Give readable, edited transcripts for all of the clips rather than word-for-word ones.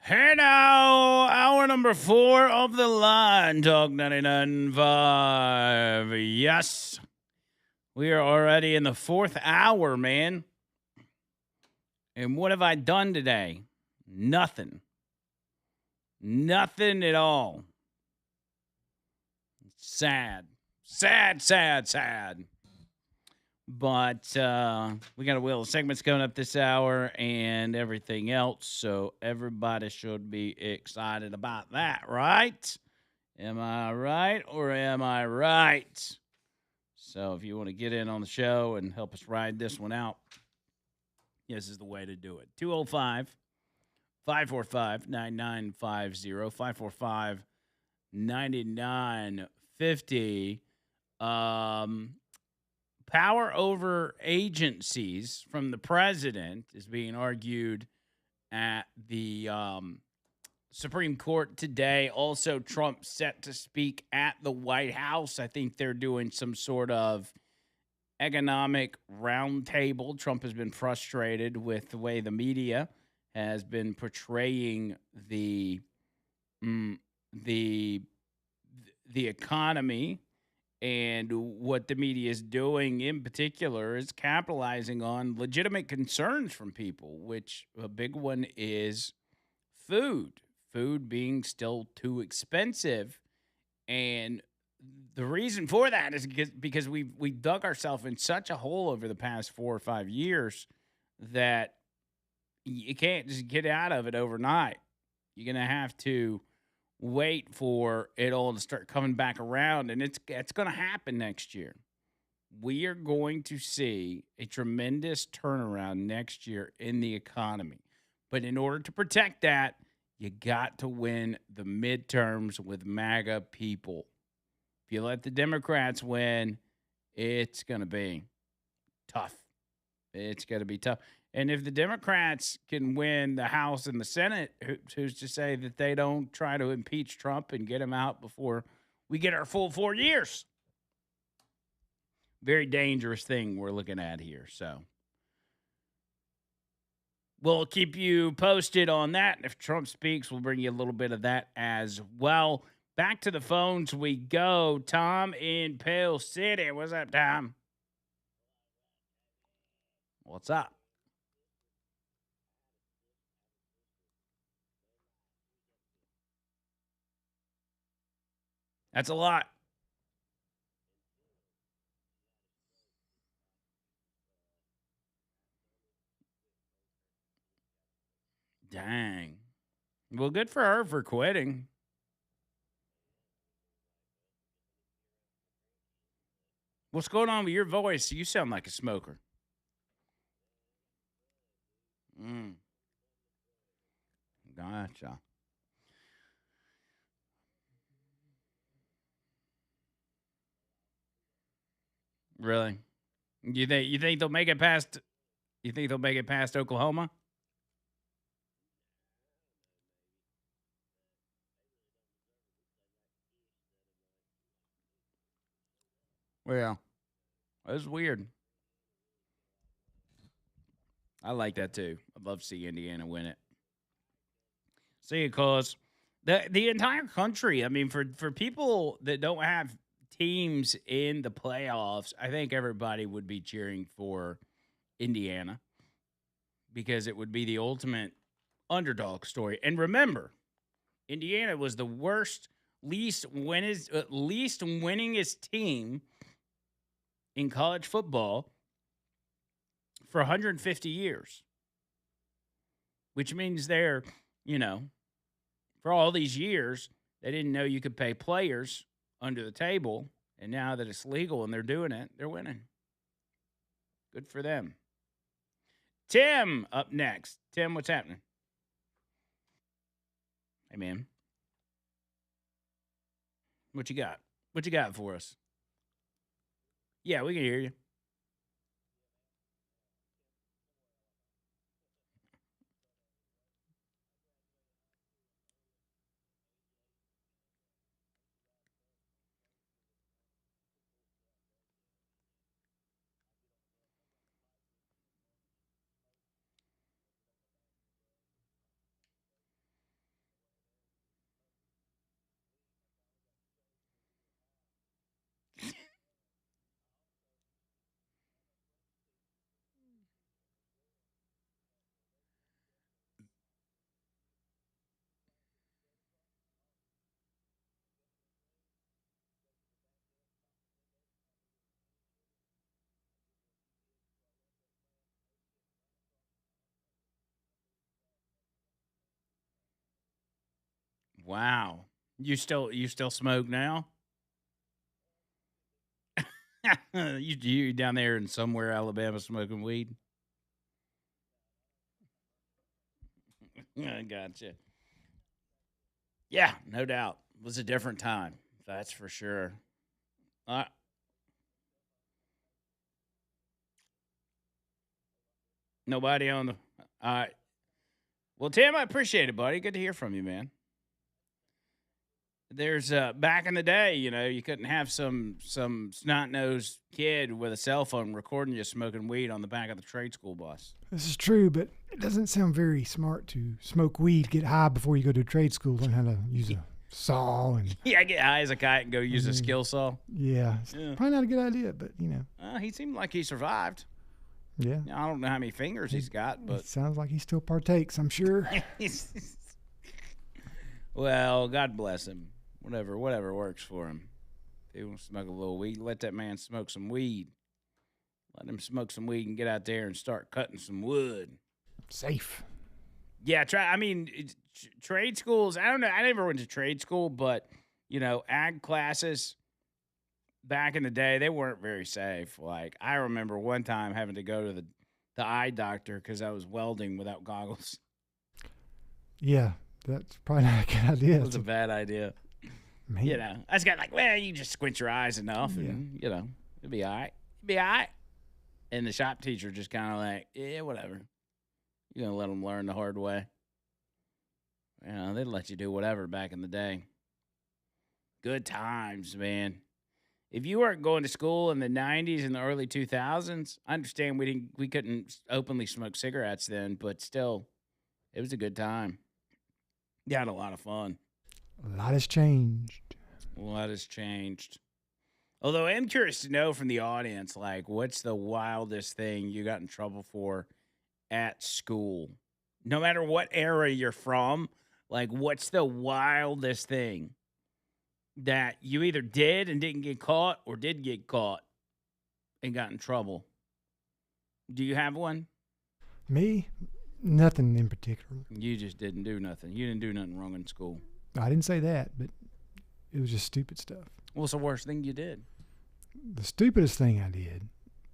Hey now, hour number 4 of the line, Talk 99.5. Yes, we are already in the fourth hour, man. And what have I done today? Nothing. Nothing at all. Sad. Sad, sad, sad. But we got a wheel of segments coming up this hour and everything else. So everybody should be excited about that, right? Am I right or am I right? So if you want to get in on the show and help us ride this one out, this is the way to do it. 205 545 9950. 545 9950. Power over agencies from the president is being argued at the Supreme Court today. Also, Trump set to speak at the White House. I think they're doing some sort of economic roundtable. Trump has been frustrated with the way the media has been portraying mm, the the economy, and what the media is doing in particular is capitalizing on legitimate concerns from people, which a big one is food being still too expensive. And the reason for that is because we dug ourselves in such a hole over the past 4 or 5 years that you can't just get out of it overnight. You're gonna have to wait for it all to start coming back around, and it's gonna happen next year. We are going to see a tremendous turnaround next year in the economy. But in order to protect that, you got to win the midterms with MAGA people. If you let the Democrats win, it's going to be tough. It's going to be tough. And if the Democrats can win the House and the Senate, who's to say that they don't try to impeach Trump and get him out before we get our full 4 years? Very dangerous thing we're looking at here. So we'll keep you posted on that. And if Trump speaks, we'll bring you a little bit of that as well. Back to the phones we go. Tom in Pale City. What's up, Tom? What's up? That's a lot. Dang. Well, good for her for quitting. What's going on with your voice? You sound like a smoker. Mm, gotcha. Really? You think they'll make it past? You think they'll make it past Oklahoma? Well, that's weird. I like that too. I'd love to see Indiana win it. See, because the entire country. I mean, for people that don't have teams in the playoffs, I think everybody would be cheering for Indiana because it would be the ultimate underdog story. And remember, Indiana was the worst, least winningest team in college football for 150 years, which means you know, for all these years, they didn't know you could pay players under the table. And now that it's legal and they're doing it, they're winning. Good for them. Tim up next. Tim, what's happening? Hey, man, what you got? What you got for us? Yeah, we can hear you. Wow. You still smoke now? You down there in somewhere Alabama smoking weed? I gotcha. Yeah, no doubt. It was a different time. That's for sure. Uh, Nobody on the. All right. Well, Tim, I appreciate it, buddy. Good to hear from you, man. There's back in the day, you couldn't have some snot nosed kid with a cell phone recording you smoking weed on the back of the trade school bus. This is true, but it doesn't sound very smart to smoke weed, get high before you go to trade school, learn how to use a saw and Yeah, get high as a kite and go use a skill saw. yeah, it's Yeah. probably not a good idea, but He seemed like he survived. yeah. I don't know how many fingers he's got, but It sounds like he still partakes, I'm sure. well, God bless him. Whatever works for him. If he wants to smoke a little weed, let that man smoke some weed. Let him smoke some weed and get out there and start cutting some wood. Safe. Yeah, trade schools. I don't know. I never went to trade school, but ag classes back in the day, they weren't very safe. Like I remember one time having to go to the eye doctor because I was welding without goggles. Yeah, that's probably not a good idea. It was a bad idea. Man. I just got like, well, you just squint your eyes enough, and it'll be all right. It'll be all right. And the shop teacher just kind of like, yeah, whatever. You're gonna let them learn the hard way. They'd let you do whatever back in the day. Good times, man. If you weren't going to school in the '90s and the early 2000s, I understand we couldn't openly smoke cigarettes then, but still, it was a good time. You had a lot of fun. A lot has changed. A lot has changed. Although I'm curious to know from the audience, like, what's the wildest thing you got in trouble for at school? No matter what era you're from, like, what's the wildest thing that you either did and didn't get caught or did get caught and got in trouble? Do you have one? Me? Nothing in particular. You just didn't do nothing. You didn't do nothing wrong in school. I didn't say that, but it was just stupid stuff. What's the worst thing you did? The stupidest thing I did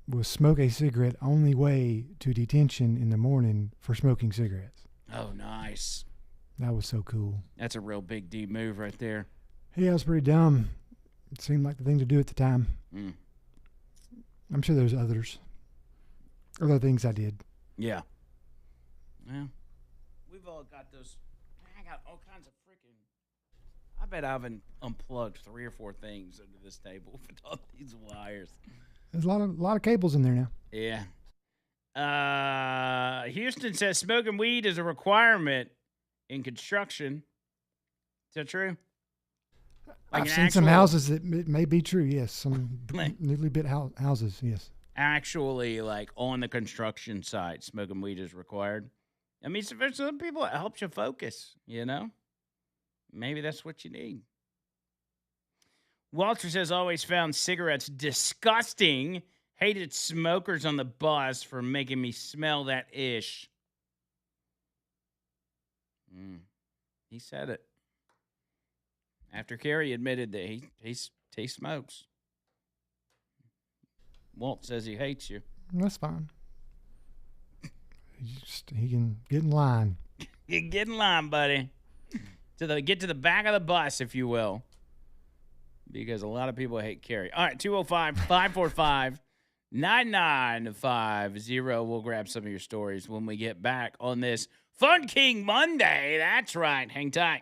was smoke a cigarette on the way to detention in the morning for smoking cigarettes. Oh, nice. That was so cool. That's a real big D move right there. Yeah, it was pretty dumb. It seemed like the thing to do at the time. Mm. I'm sure there's other things I did. Yeah. Well, we've all got those. I got all kinds of freaking. I bet I've unplugged 3 or 4 things under this table with all these wires. There's a lot of cables in there now. Yeah. Houston says smoking weed is a requirement in construction. Is that true? I've seen some houses that it may be true. Yes, some newly built houses. Yes. Actually, like on the construction site, smoking weed is required. I mean, for some people, it helps you focus. Maybe that's what you need. Walter says, always found cigarettes disgusting. Hated smokers on the bus for making me smell that ish. He said it. After Kerry admitted that he smokes. Walt says he hates you. That's fine. He can get in line. Get in line, buddy. Get to the back of the bus, if you will. Because a lot of people hate Kerry. All right, 205-545-9950. We'll grab some of your stories when we get back on this Fun King Monday. That's right. Hang tight.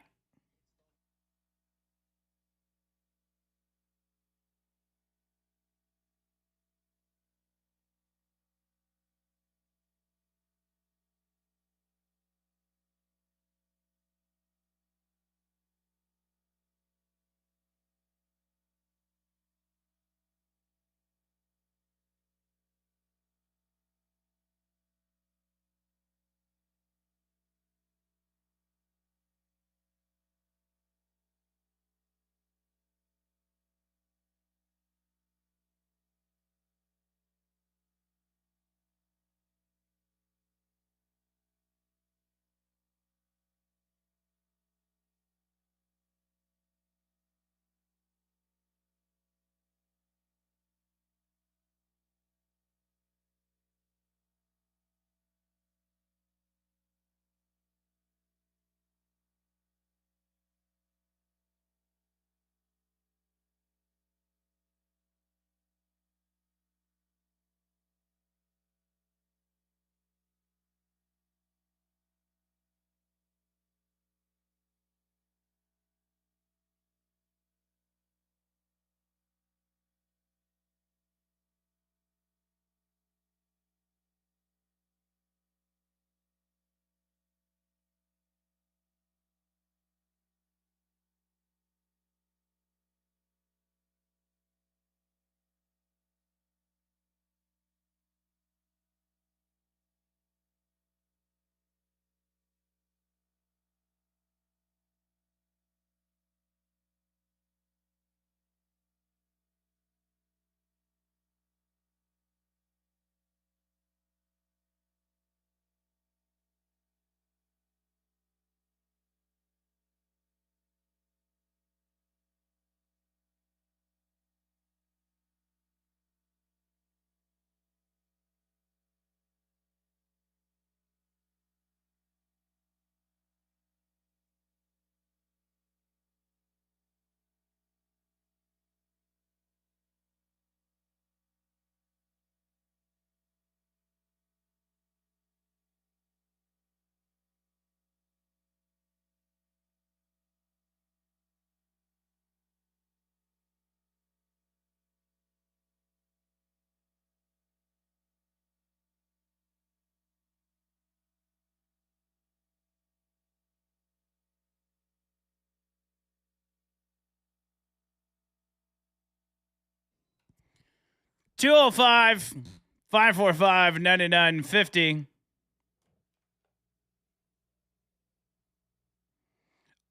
205-545-9950.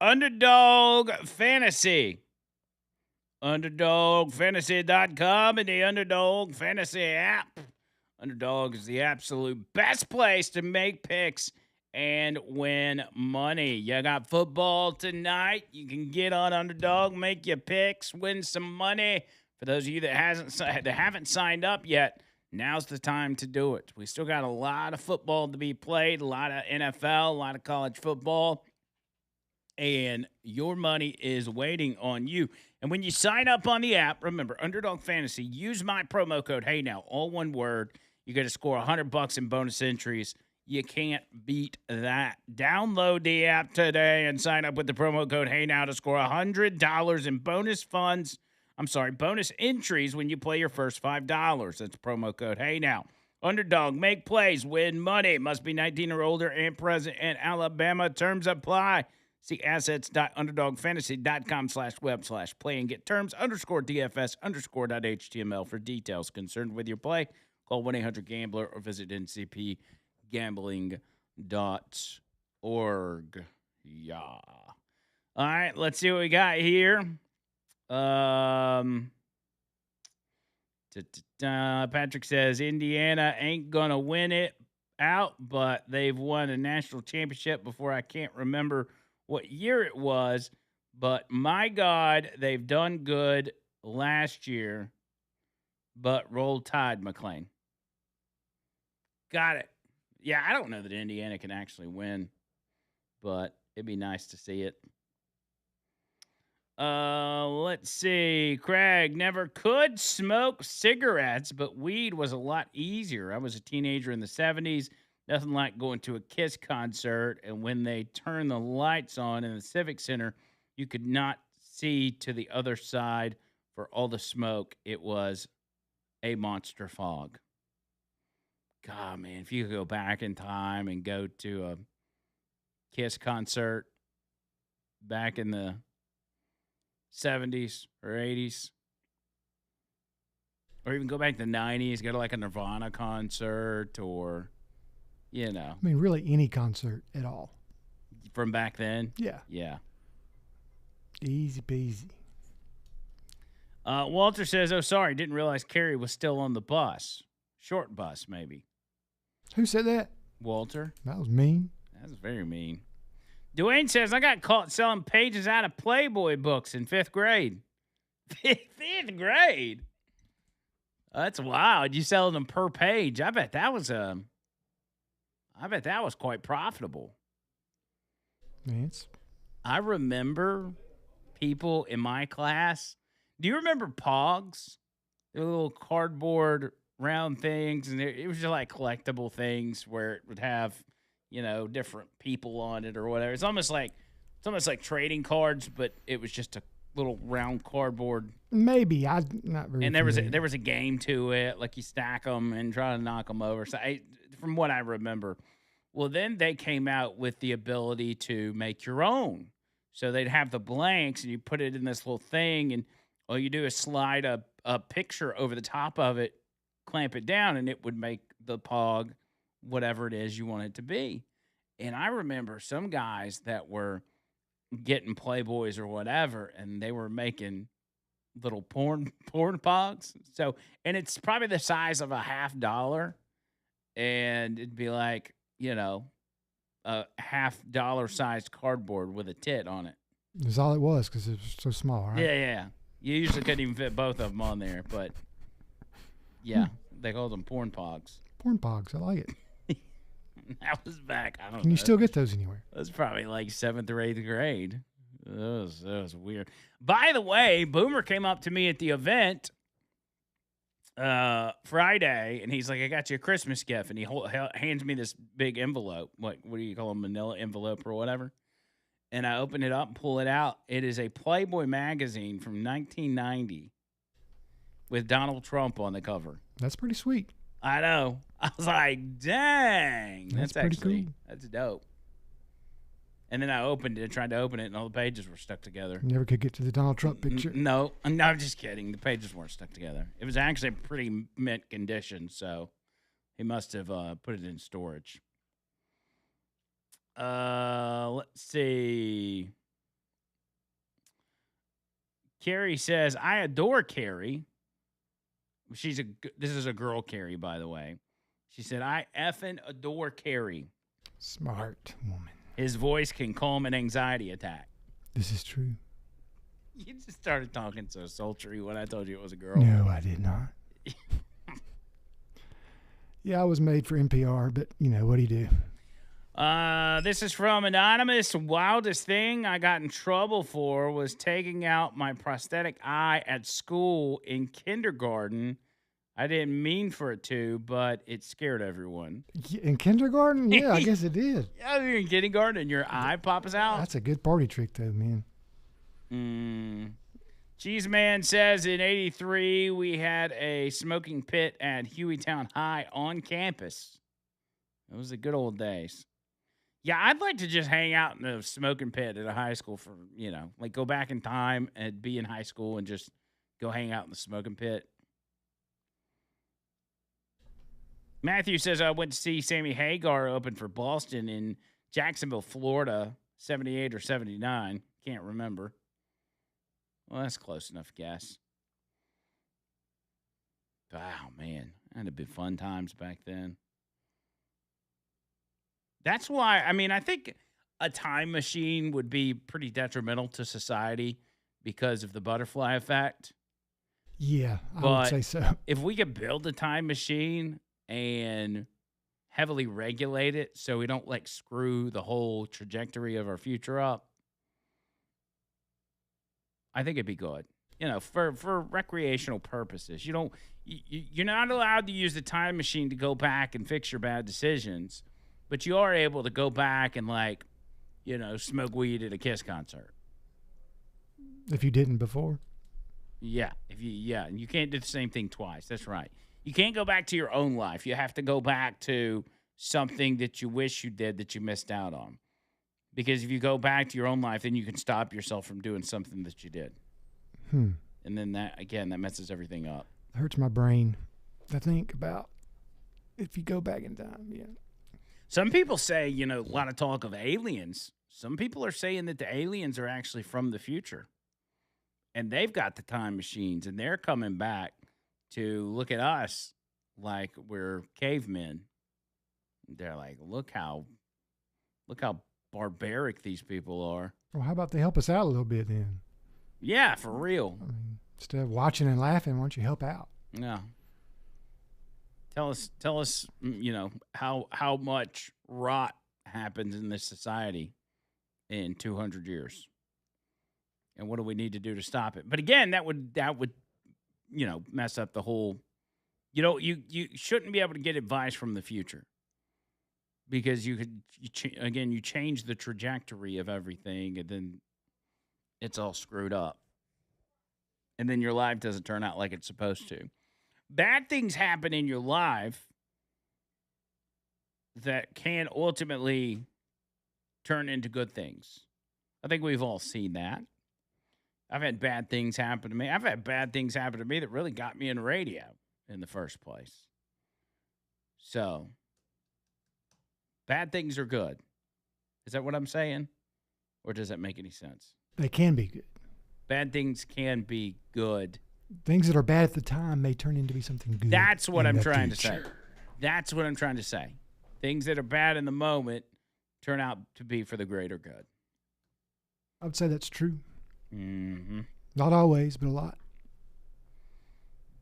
Underdog Fantasy. UnderdogFantasy.com and the Underdog Fantasy app. Underdog is the absolute best place to make picks and win money. You got football tonight. You can get on Underdog, make your picks, win some money. For those of you that haven't signed up yet, now's the time to do it. We still got a lot of football to be played, a lot of NFL, a lot of college football, and your money is waiting on you. And when you sign up on the app, remember, Underdog Fantasy, use my promo code HeyNow, all one word. You get to score $100 in bonus entries. You can't beat that. Download the app today and sign up with the promo code HeyNow to score $100 in bonus bonus entries when you play your first $5. That's promo code HeyNow. Underdog, make plays, win money. Must be 19 or older and present in Alabama. Terms apply. See assets.underdogfantasy.com/web/play and get terms _DFS_.html for details. Concerned with your play? Call 1-800-GAMBLER or visit ncpgambling.org. Yeah. All right, let's see what we got here. Patrick says Indiana ain't going to win it out, but they've won a national championship before. I can't remember what year it was, but my God, they've done good last year, but roll tide, McLean. Got it. Yeah, I don't know that Indiana can actually win, but it'd be nice to see it. Let's see. Craig never could smoke cigarettes, but weed was a lot easier. I was a teenager in the 70s. Nothing like going to a Kiss concert, and when they turned the lights on in the Civic Center, you could not see to the other side for all the smoke. It was a monster fog. God, man, if you could go back in time and go to a Kiss concert back in the 70s or 80s, or even go back to the 90s, go to like a Nirvana concert or, you know. I mean, really any concert at all. From back then? Yeah. Yeah. Easy peasy. Walter says, oh, sorry, didn't realize Carrie was still on the bus. Short bus, maybe. Who said that? Walter. That was mean. That was very mean. Dwayne says, I got caught selling pages out of Playboy books in 5th grade. 5th grade? That's wild. You selling them per page. I bet that was quite profitable. I remember people in my class. Do you remember Pogs? They're little cardboard round things, and it was just like collectible things where it would have, you know, different people on it or whatever. It's almost like trading cards, but it was just a little round cardboard. Maybe I'm not very. And there was a game to it, like you stack them and try to knock them over. So from what I remember, well, then they came out with the ability to make your own. So they'd have the blanks, and you put it in this little thing, and all you do is slide a picture over the top of it, clamp it down, and it would make the Pog whatever it is you want it to be. And I remember some guys that were getting Playboys or whatever, and they were making little porn Pogs. So, and it's probably the size of a $50, and it'd be like, you know, a $50 sized cardboard with a tit on it. That's all it was because it was so small, right? Yeah. You usually couldn't even fit both of them on there, but yeah, they called them porn Pogs. Porn Pogs, I like it. That was back. I don't know. Can you still get those anywhere? That's probably like 7th or 8th grade. That was weird. By the way, Boomer came up to me at the event Friday, and he's like, I got you a Christmas gift. And he hands me this big envelope. What do you call a manila envelope or whatever? And I open it up and pull it out. It is a Playboy magazine from 1990 with Donald Trump on the cover. That's pretty sweet. I know. I was like, dang. That's pretty cool. That's dope. And then I opened it, tried to open it, and all the pages were stuck together. Never could get to the Donald Trump picture. No, I'm just kidding. The pages weren't stuck together. It was actually pretty mint condition, so he must have put it in storage. Let's see. Carrie says, I adore Carrie. This is a girl, Carrie, by the way. She said, I effing adore Carrie. Smart woman. His voice can calm an anxiety attack. This is true. You just started talking so sultry when I told you it was a girl. No, I did not. Yeah, I was made for NPR, but, what do you do? This is from Anonymous. Wildest thing I got in trouble for was taking out my prosthetic eye at school in kindergarten. I didn't mean for it to, but it scared everyone. In kindergarten? Yeah, I guess it did. Yeah, you're in kindergarten and your eye pops out. That's a good party trick, though, man. Cheese Man says in 83, we had a smoking pit at Hueytown High on campus. It was the good old days. Yeah, I'd like to just hang out in a smoking pit at a high school for, like go back in time and be in high school and just go hang out in the smoking pit. Matthew says I went to see Sammy Hagar open for Boston in Jacksonville, Florida, 78 or 79. Can't remember. Well, that's close enough, guess. Wow, man. That'd have been fun times back then. That's why, I think a time machine would be pretty detrimental to society because of the butterfly effect. Yeah, I would say so. If we could build a time machine and heavily regulate it so we don't screw the whole trajectory of our future up, I think it'd be good. For recreational purposes. You're not allowed to use the time machine to go back and fix your bad decisions, but you are able to go back and smoke weed at a Kiss concert. If you didn't before? Yeah. And you can't do the same thing twice. That's right. You can't go back to your own life. You have to go back to something that you wish you did that you missed out on. Because if you go back to your own life, then you can stop yourself from doing something that you did. And then that messes everything up. It hurts my brain to think about if you go back in time, yeah. Some people say, a lot of talk of aliens. Some people are saying that the aliens are actually from the future. And they've got the time machines, and they're coming back to look at us like we're cavemen. They're like, look how barbaric these people are. Well, how about they help us out a little bit then? Yeah, for real. Instead of watching and laughing, why don't you help out? Yeah. Tell us, how much rot happens in this society in 200 years. And what do we need to do to stop it? But again, that would mess up the whole, you shouldn't be able to get advice from the future because you change the trajectory of everything and then it's all screwed up. And then your life doesn't turn out like it's supposed to. Bad things happen in your life that can ultimately turn into good things. I think we've all seen that. I've had bad things happen to me. I've had bad things happen to me that really got me in radio in the first place. So, bad things are good. Is that what I'm saying? Or does that make any sense? They can be good. Bad things can be good. Things that are bad at the time may turn into be something good. That's what I'm trying to say. That's what I'm trying to say. Things that are bad in the moment turn out to be for the greater good. I would say that's true. Mm-hmm. Not always, but a lot.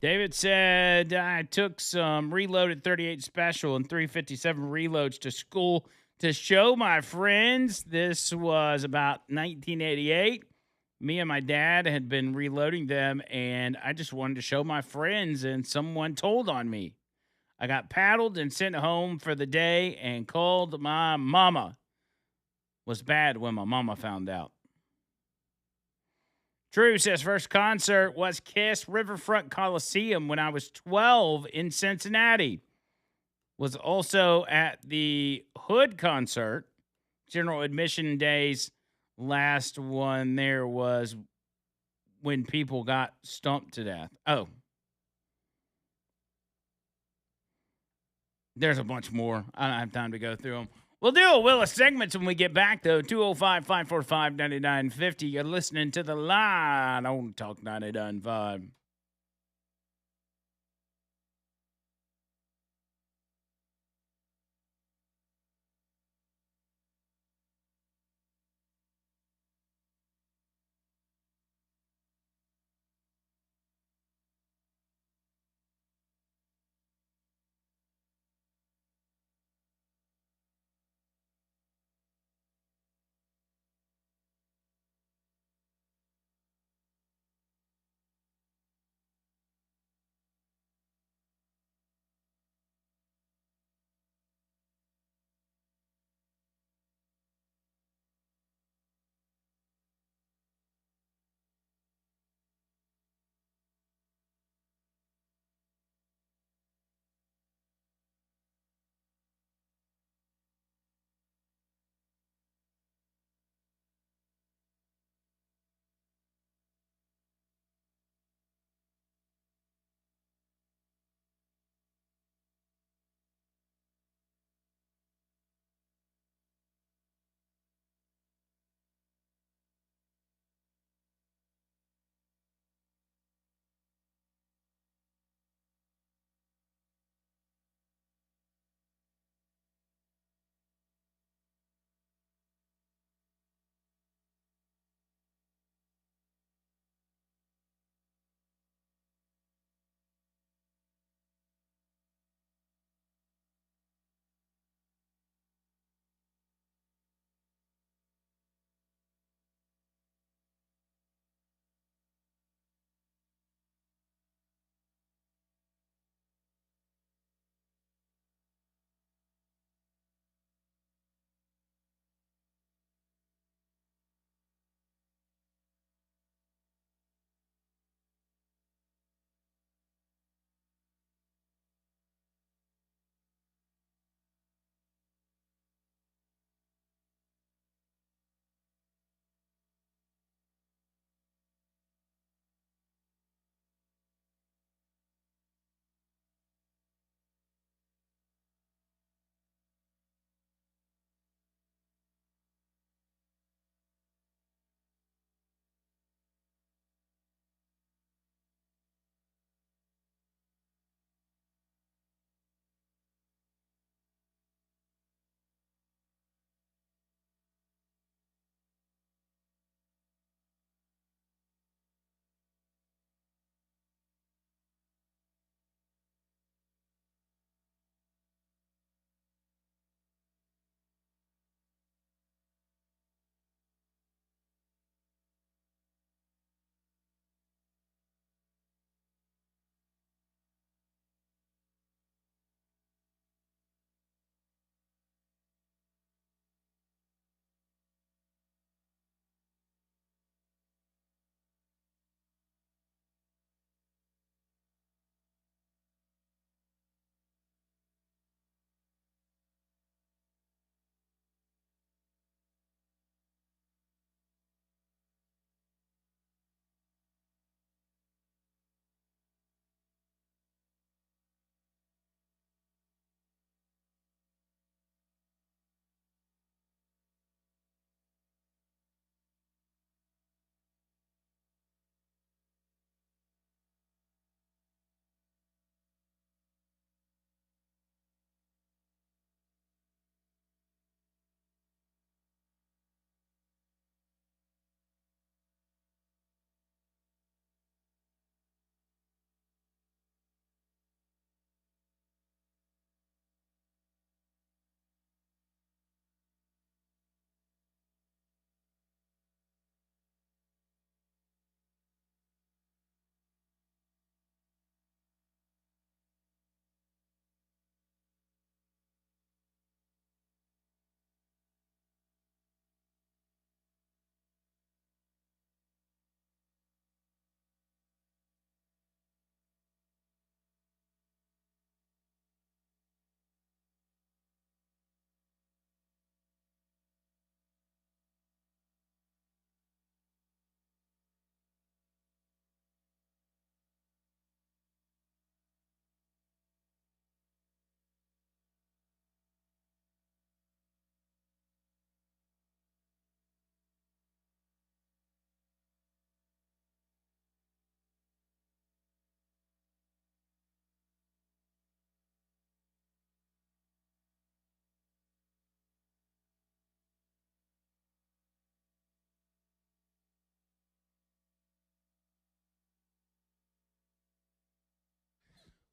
David said, I took some reloaded 38 special and 357 reloads to school to show my friends. This was about 1988. Me and my dad had been reloading them, and I just wanted to show my friends, and someone told on me. I got paddled and sent home for the day and called my mama. Was bad when my mama found out. Drew says, first concert was Kiss Riverfront Coliseum when I was 12 in Cincinnati. Was also at the Hood concert general admission days. Last one there was when people got stumped to death. Oh, there's a bunch more. I don't have time to go through them. We'll do a Willis segments when we get back, though. 205 545 9950. You're listening to The Line on Talk 99.5.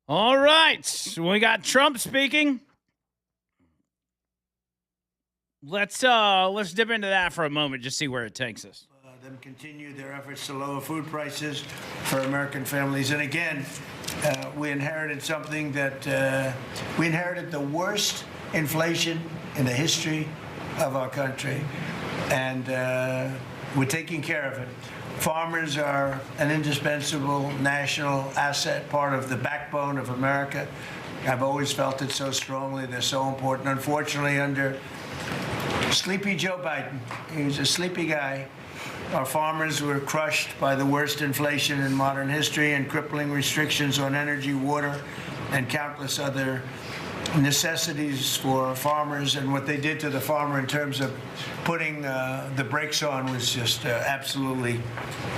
All right. We got Trump speaking. Let's dip into that for a moment, just see where it takes us. Them continue their efforts to lower food prices for American families. And again, we inherited something that we inherited the worst inflation in the history of our country. And we're taking care of it. Farmers are an indispensable national asset, part of the backbone of America. I've always felt it so strongly. They're so important. Unfortunately, under sleepy Joe Biden, he was a sleepy guy. Our farmers were crushed by the worst inflation in modern history and crippling restrictions on energy, water, and countless other necessities for farmers. And what they did to the farmer in terms of putting the brakes on was just absolutely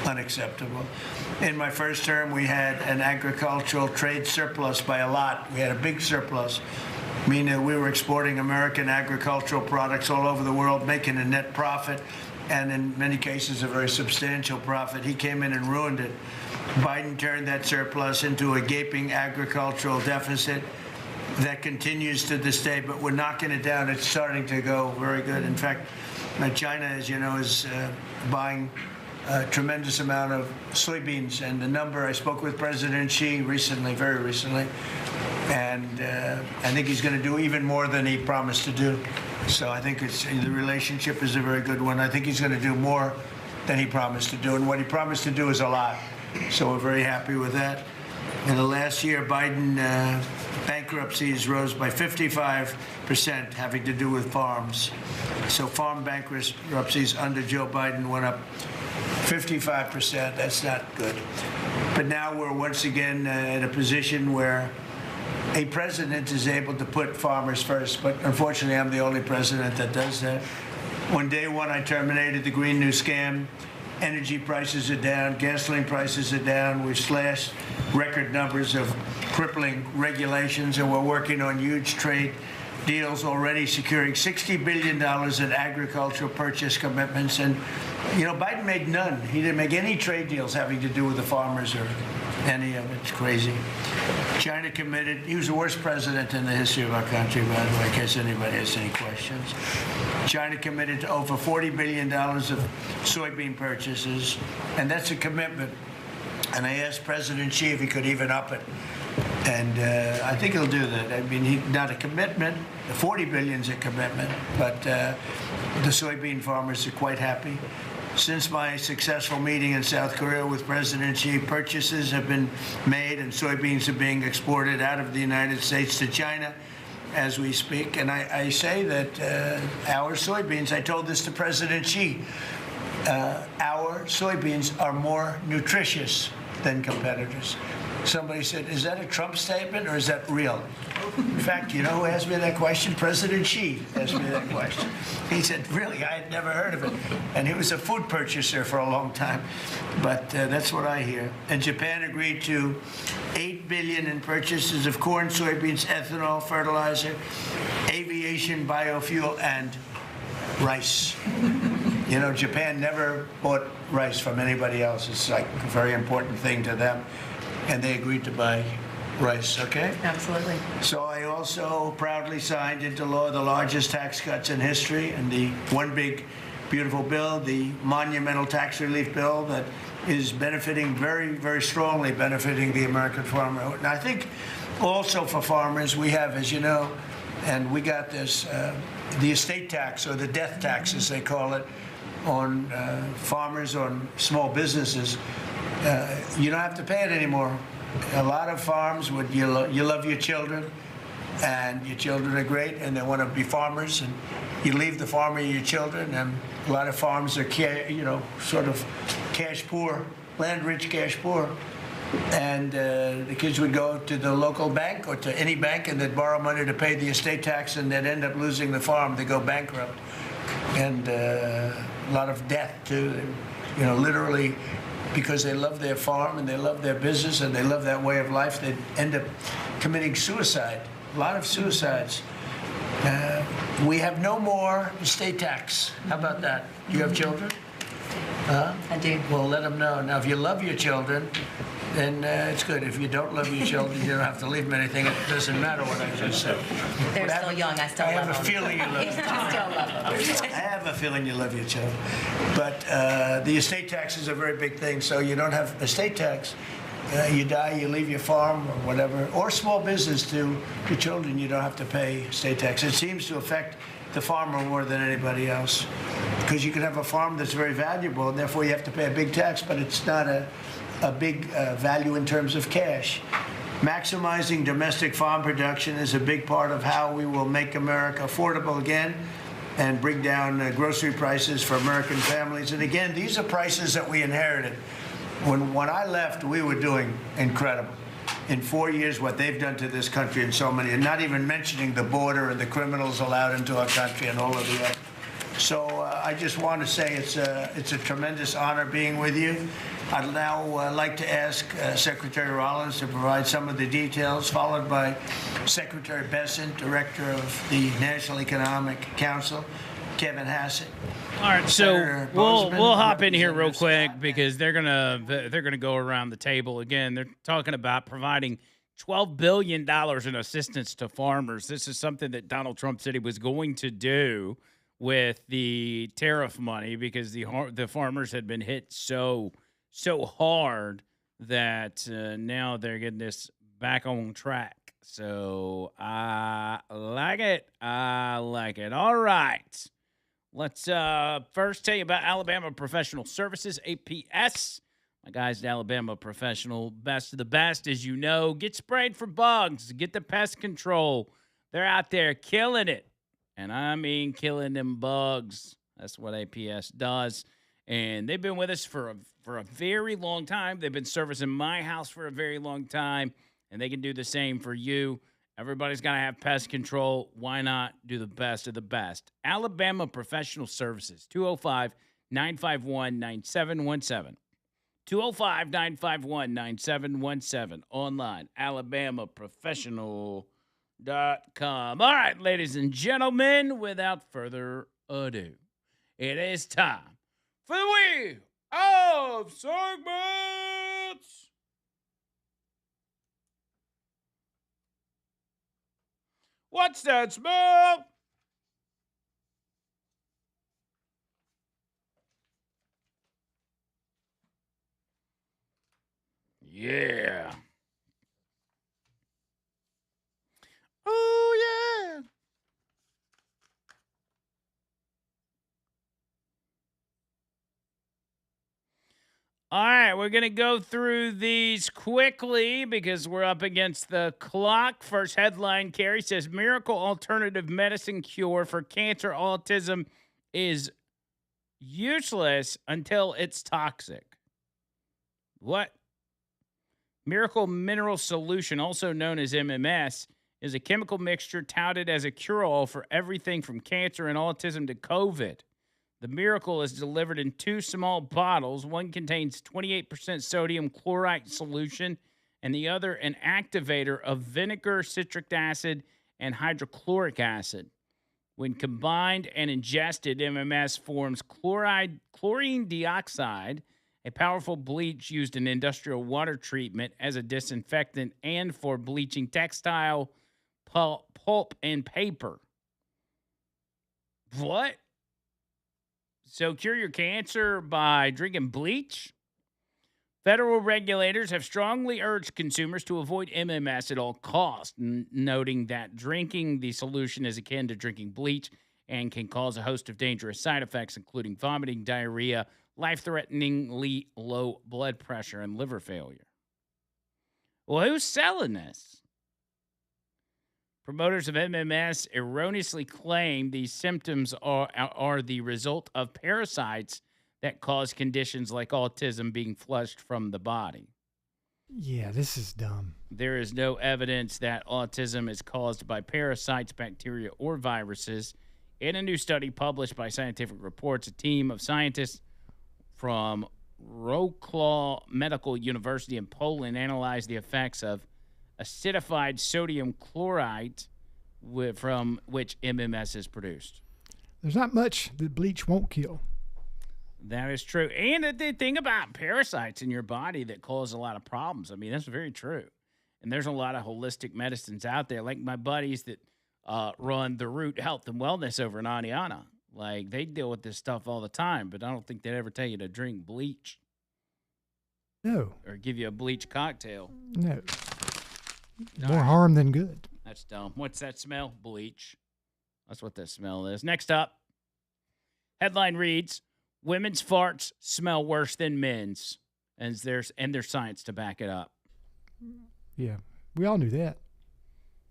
unacceptable. In my first term, we had an agricultural trade surplus by a lot. We had a big surplus, meaning we were exporting American agricultural products all over the world, making a net profit, and in many cases a very substantial profit. He came in and ruined it. Biden turned that surplus into a gaping agricultural deficit that continues to this day, but we're knocking it down. It's starting to go very good. In fact, China, as you know, is buying a tremendous amount of soybeans, and the number, I spoke with President Xi recently, very recently, and I think he's going to do even more than he promised to do. So I think the relationship is a very good one. I think he's going to do more than he promised to do, and what he promised to do is a lot. So we're very happy with that. In the last year, Biden bankruptcies rose by 55%, having to do with farms. So farm bankruptcies under Joe Biden went up 55%. That's not good. But now we're once again in a position where a president is able to put farmers first. But unfortunately, I'm the only president that does that. On day one, I terminated the Green New Scam. Energy prices are down, gasoline prices are down. We've slashed record numbers of crippling regulations, and we're working on huge trade deals already, securing $60 billion in agricultural purchase commitments. And, you know, Biden made none. He didn't make any trade deals having to do with the farmers or any of it. It's crazy. China committed. He was the worst president in the history of our country, by the way, in case anybody has any questions. China committed to over $40 billion of soybean purchases, and that's a commitment. And I asked President Xi if he could even up it. And I think he'll do that. I mean, not a commitment. The $40 billion is a commitment, but the soybean farmers are quite happy. Since my successful meeting in South Korea with President Xi, purchases have been made and soybeans are being exported out of the United States to China as we speak. And I say that our soybeans, I told this to President Xi, our soybeans are more nutritious than competitors. Somebody said, is that a Trump statement or is that real? In fact, you know who asked me that question? President Xi asked me that question. He said, really, I had never heard of it. And he was a food purchaser for a long time. But that's what I hear. And Japan agreed to $8 billion in purchases of corn, soybeans, ethanol, fertilizer, aviation, biofuel, and rice. You know, Japan never bought rice from anybody else. It's like a very important thing to them. And they agreed to buy rice, okay? Absolutely. So I also proudly signed into law the largest tax cuts in history, and the one big, beautiful bill, the monumental tax relief bill that is benefiting very, very strongly, benefiting the American farmer. And I think also for farmers, we have, as you know, and we got this, the estate tax, or the death tax, as they call it, on farmers, on small businesses. You don't have to pay it anymore. A lot of farms would you love your children, and your children are great, and they want to be farmers, and you leave the farm and your children, and a lot of farms are sort of cash poor, land rich, cash poor, and the kids would go to the local bank or to any bank, and they'd borrow money to pay the estate tax, and they'd end up losing the farm. They go bankrupt, and a lot of death too. You know, literally. Because they love their farm and they love their business and they love that way of life, they end up committing suicide. A lot of suicides. We have no more estate tax. How about that? Do you have children? I do. Well, let them know. Now, if you love your children, then it's good. If you don't love your children, you don't have to leave them anything. It doesn't matter what I just said. They're still young. I still I love have them. a feeling you love them. I still love them. I have a feeling you love your children. But the estate tax is a very big thing, so you don't have estate tax. You die, you leave your farm or whatever, or small business to your children, you don't have to pay estate tax. It seems to affect the farmer more than anybody else, because you can have a farm that's very valuable, and therefore you have to pay a big tax, but it's not a big value in terms of cash. Maximizing domestic farm production is a big part of how we will make America affordable again and bring down grocery prices for American families. And again, these are prices that we inherited. When I left, we were doing incredible. In 4 years, what they've done to this country and so many, and not even mentioning the border and the criminals allowed into our country and all of the other. So I just want to say it's a tremendous honor being with you. I'd now like to ask Secretary Rollins to provide some of the details, followed by Secretary Bessent, Director of the National Economic Council, Kevin Hassett. All right, so Senator we'll Bozeman, hop in here real Representative quick Scott, because they're gonna go around the table again. They're talking about providing $12 billion in assistance to farmers. This is something that Donald Trump said he was going to do with the tariff money because the farmers had been hit so hard that now they're getting this back on track. So I like it. I like it. All right. Let's first tell you about Alabama Professional Services, APS. My guys at Alabama Professional, best of the best, as you know. Get sprayed for bugs. Get the pest control. They're out there killing it. And I mean killing them bugs. That's what APS does. And they've been with us for a very long time. They've been servicing my house for a very long time. And they can do the same for you. Everybody's got to have pest control. Why not do the best of the best? Alabama Professional Services, 205-951-9717. 205-951-9717. Online, alabamaprofessional.com. All right, ladies and gentlemen, without further ado, it is time for the Wheel of Segments. What's that smell? Yeah. Oh, yeah. All right, we're going to go through these quickly because we're up against the clock. First headline, Carrie says, miracle alternative medicine cure for cancer autism is useless until it's toxic. What? Miracle Mineral Solution, also known as MMS, is a chemical mixture touted as a cure-all for everything from cancer and autism to COVID. The Miracle is delivered in 2 small bottles. One contains 28% sodium chloride solution, and the other an activator of vinegar, citric acid, and hydrochloric acid. When combined and ingested, MMS forms chlorine dioxide, a powerful bleach used in industrial water treatment as a disinfectant and for bleaching textile, pulp, and paper. What? So cure your cancer by drinking bleach? Federal regulators have strongly urged consumers to avoid MMS at all costs, noting that drinking the solution is akin to drinking bleach and can cause a host of dangerous side effects, including vomiting, diarrhea, life-threateningly low blood pressure, and liver failure. Well, who's selling this? Promoters of MMS erroneously claim these symptoms are the result of parasites that cause conditions like autism being flushed from the body. Yeah, this is dumb. There is no evidence that autism is caused by parasites, bacteria, or viruses. In a new study published by Scientific Reports, a team of scientists from Wrocław Medical University in Poland analyzed the effects of acidified sodium chloride from which MMS is produced. There's not much that bleach won't kill. That is true. And the thing about parasites in your body that cause a lot of problems, I mean, that's very true. And there's a lot of holistic medicines out there, like my buddies that run the Root Health and Wellness over in Aniana. Like, they deal with this stuff all the time, but I don't think they'd ever tell you to drink bleach No, or give you a bleach cocktail. no. More harm than good. That's dumb. What's that smell? Bleach. That's what that smell is. Next up, headline reads, women's farts smell worse than men's. And there's science to back it up. Yeah, we all knew that.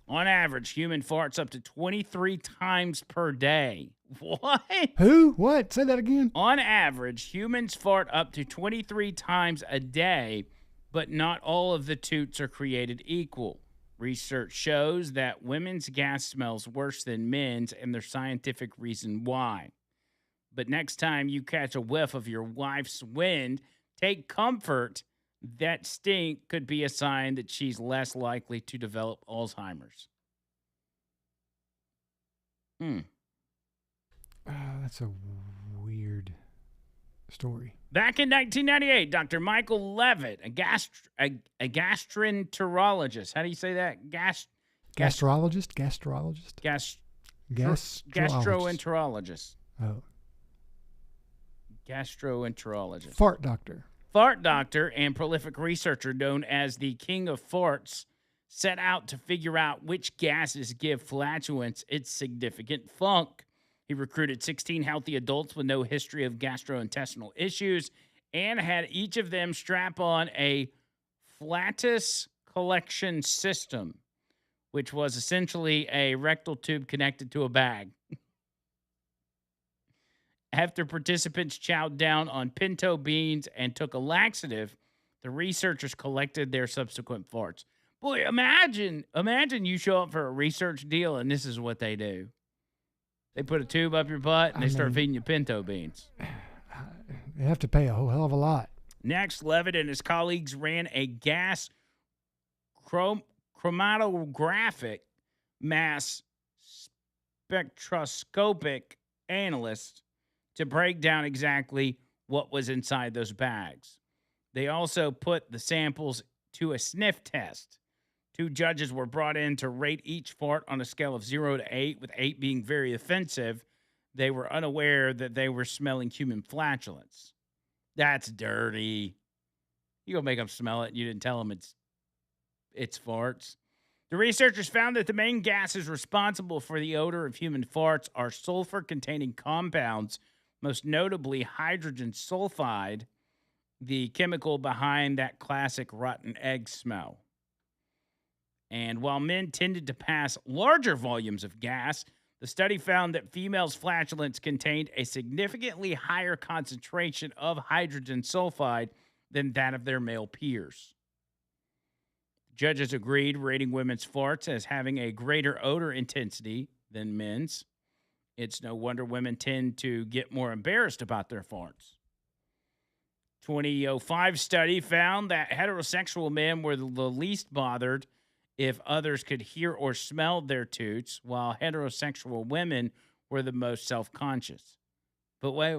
On average, human farts up to 23 times per day. What? Who? What? Say that again. On average, humans fart up to 23 times a day, but not all of the toots are created equal. Research shows that women's gas smells worse than men's, and there's scientific reason why. But next time you catch a whiff of your wife's wind, take comfort. That stink could be a sign that she's less likely to develop Alzheimer's. That's a weird story. Back in 1998, Dr. Michael Levitt, a gastroenterologist. How do you say that? Gastrologist? Gastroenterologist. Oh. Gastroenterologist. Fart doctor. Fart doctor and prolific researcher known as the King of Farts set out to figure out which gases give flatulence its significant funk. He recruited 16 healthy adults with no history of gastrointestinal issues and had each of them strap on a flatus collection system, which was essentially a rectal tube connected to a bag. After participants chowed down on pinto beans and took a laxative, the researchers collected their subsequent farts. Boy, imagine you show up for a research deal and this is what they do. They put a tube up your butt and they start feeding you pinto beans. They have to pay a whole hell of a lot. Next, Levitt and his colleagues ran a gas chromatographic mass spectroscopic analyst to break down exactly what was inside those bags. They also put the samples to a sniff test. 2 judges were brought in to rate each fart on a scale of 0 to 8, with 8 being very offensive. They were unaware that they were smelling human flatulence. That's dirty. You go make them smell it, and you didn't tell them it's farts. The researchers found that the main gases responsible for the odor of human farts are sulfur-containing compounds, most notably hydrogen sulfide, the chemical behind that classic rotten egg smell. And while men tended to pass larger volumes of gas, the study found that females' flatulence contained a significantly higher concentration of hydrogen sulfide than that of their male peers. Judges agreed, rating women's farts as having a greater odor intensity than men's. It's no wonder women tend to get more embarrassed about their farts. 2005 study found that heterosexual men were the least bothered if others could hear or smell their toots, while heterosexual women were the most self-conscious. But why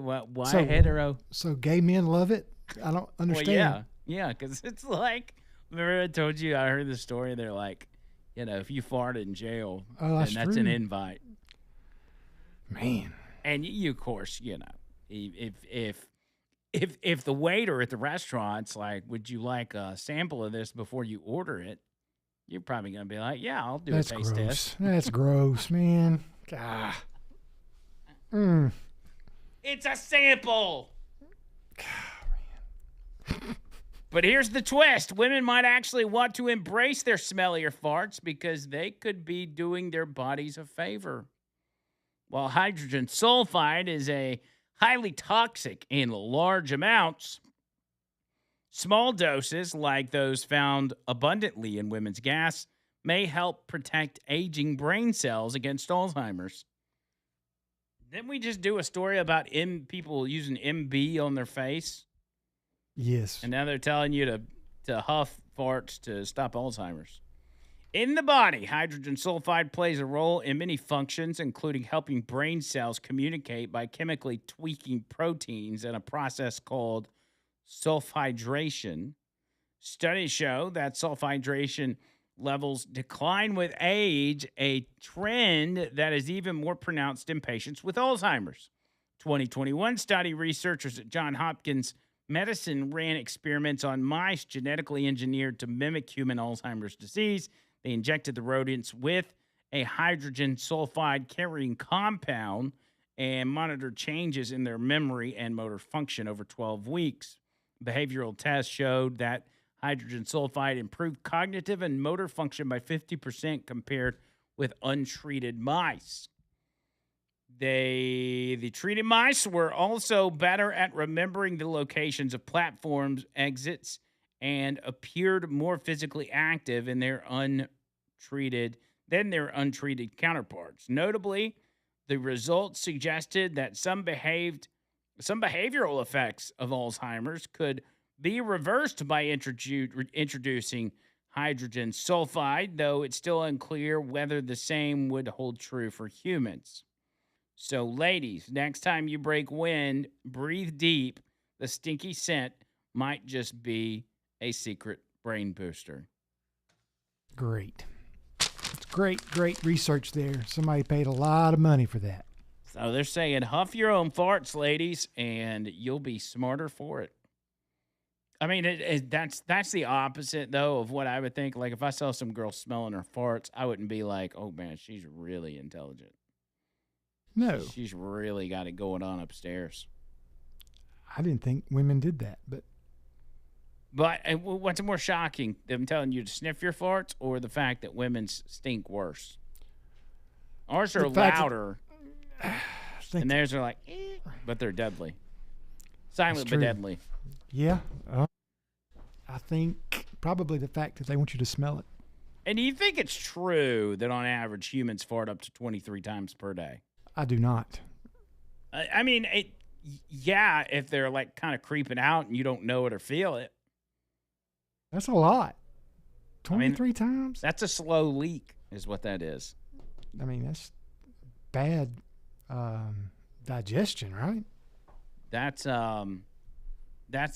hetero? So gay men love it? I don't understand. Well, yeah, because it's like, remember I told you, I heard the story, they're like, if you farted in jail, that's then that's true. an invite. Man. And you, of course, if the waiter at the restaurant's like, would you like a sample of this before you order it? You're probably going to be like, yeah, I'll do a taste test. That's gross, man. God. It's a sample. But here's the twist. Women might actually want to embrace their smellier farts because they could be doing their bodies a favor. While hydrogen sulfide is a highly toxic in large amounts, small doses, like those found abundantly in women's gas, may help protect aging brain cells against Alzheimer's. Didn't we just do a story about people using MB on their face? Yes. And now they're telling you to huff farts to stop Alzheimer's. In the body, hydrogen sulfide plays a role in many functions, including helping brain cells communicate by chemically tweaking proteins in a process called sulfhydration. Studies show that sulfhydration levels decline with age, a trend that is even more pronounced in patients with Alzheimer's. 2021 study, researchers at Johns Hopkins Medicine ran experiments on mice genetically engineered to mimic human Alzheimer's disease. They injected the rodents with a hydrogen sulfide carrying compound and monitored changes in their memory and motor function over 12 weeks. Behavioral tests showed that hydrogen sulfide improved cognitive and motor function by 50% compared with untreated mice. The treated mice were also better at remembering the locations of platforms, exits, and appeared more physically active in their untreated counterparts. Notably, the results suggested that some behavioral effects of Alzheimer's could be reversed by introducing hydrogen sulfide, though it's still unclear whether the same would hold true for humans. So, ladies, next time you break wind, breathe deep. The stinky scent might just be a secret brain booster. Great. It's great research there. Somebody paid a lot of money for that. So they're saying huff your own farts, ladies, and you'll be smarter for it. I mean, that's the opposite, though, of what I would think. Like, if I saw some girl smelling her farts, I wouldn't be like, oh, man, she's really intelligent. No. She's really got it going on upstairs. I didn't think women did that, but what's more shocking, them telling you to sniff your farts or the fact that women stink worse? Ours are louder, and theirs are like, but they're deadly. Silent but deadly. Yeah. I think probably the fact that they want you to smell it. And do you think it's true that on average humans fart up to 23 times per day? I do not. I mean, yeah, if they're like kind of creeping out and you don't know it or feel it. That's a lot. 23 times? That's a slow leak is what that is. I mean, that's bad digestion, right? That's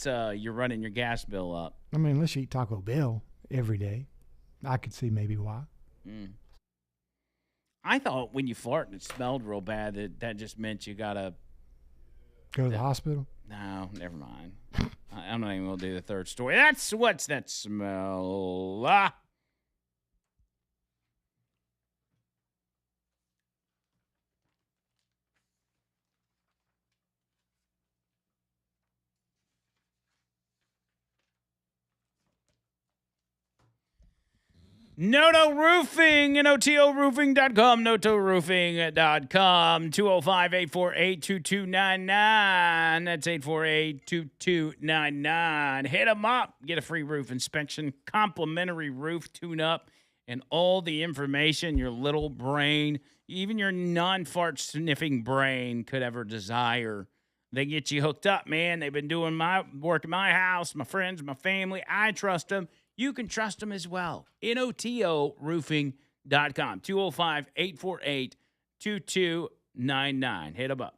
you're running your gas bill up. I mean, unless you eat Taco Bell every day, I could see maybe why. I thought when you fart and it smelled real bad, that just meant you gotta go to the hospital. No, never mind. I'm not even gonna do the third story. What's that smell? Noto Roofing and OTOroofing.com, NotoRoofing.com, 205-848-2299. That's 848-2299. Hit them up. Get a free roof inspection, complimentary roof tune-up, and all the information your little brain, even your non-fart sniffing brain could ever desire. They get you hooked up, man. They've been doing my work at my house, my friends, my family. I trust them. You can trust them as well. NotoRoofing.com, 205-848-2299. Hit them up.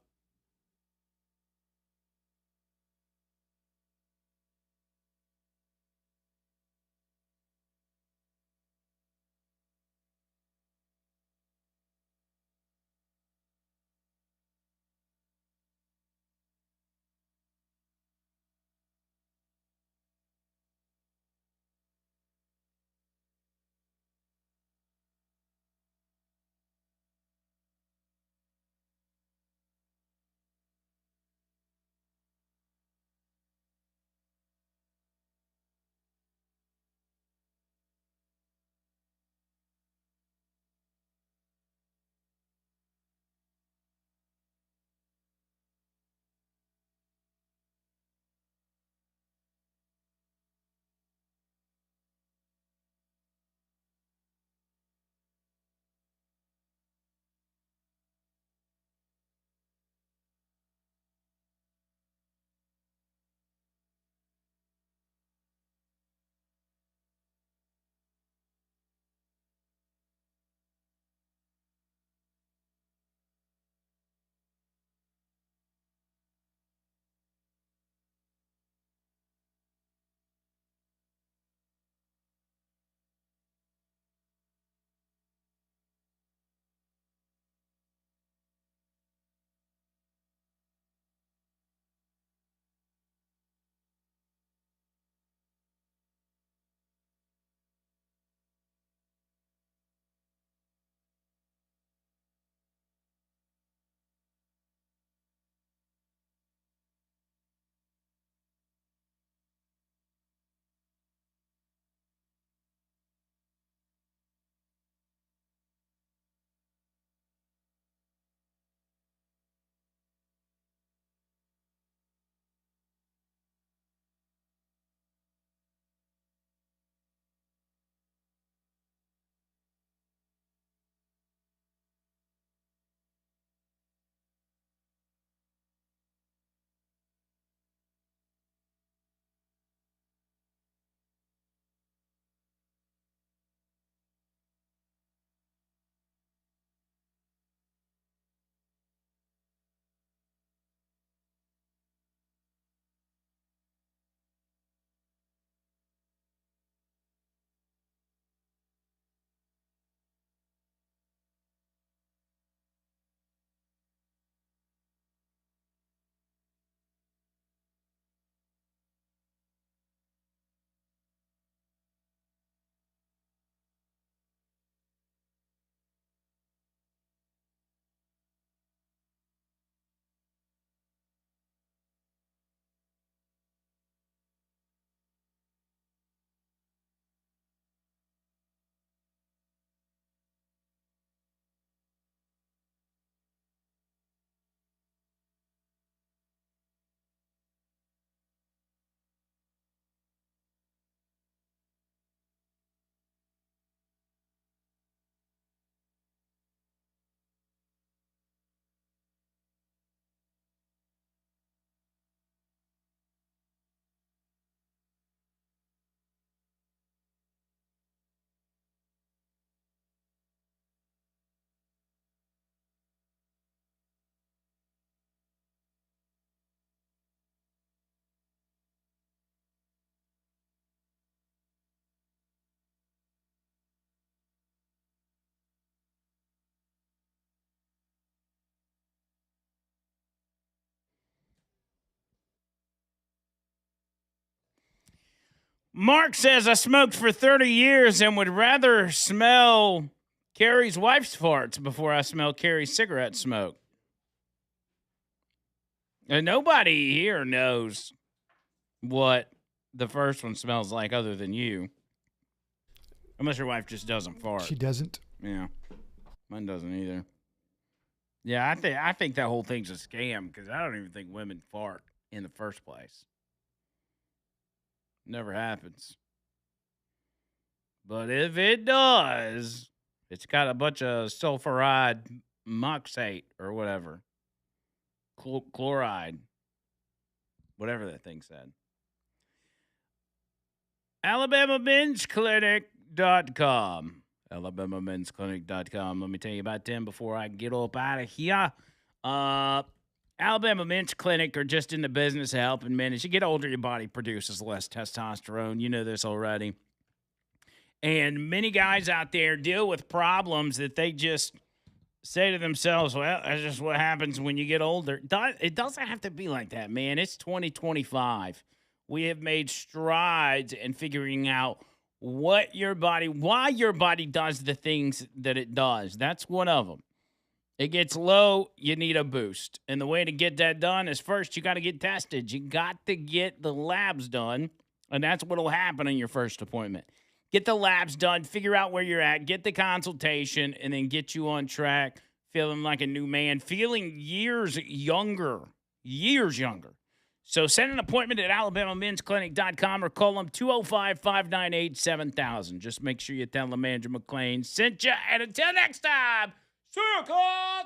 Mark says, I smoked for 30 years and would rather smell Carrie's wife's farts before I smell Carrie's cigarette smoke. And nobody here knows what the first one smells like other than you. Unless your wife just doesn't fart. She doesn't. Yeah. Mine doesn't either. Yeah, I think that whole thing's a scam because I don't even think women fart in the first place. Never happens. But if it does, it's got a bunch of sulfuride moxate or whatever. Chloride. Whatever that thing said. AlabamaMen'sClinic.com. AlabamaMen'sClinic.com. Let me tell you about them before I get up out of here. Alabama Men's Clinic are just in the business of helping men. As you get older, your body produces less testosterone. You know this already. And many guys out there deal with problems that they just say to themselves, well, that's just what happens when you get older. It doesn't have to be like that, man. It's 2025. We have made strides in figuring out why your body does the things that it does. That's one of them. It gets low, you need a boost. And the way to get that done is first you got to get tested. You got to get the labs done, and that's what will happen in your first appointment. Get the labs done, figure out where you're at, get the consultation, and then get you on track, feeling like a new man, feeling years younger. So send an appointment at alabamamensclinic.com or call them 205-598-7000. Just make sure you tell them Andrew McLean sent you. And until next time, see you, God!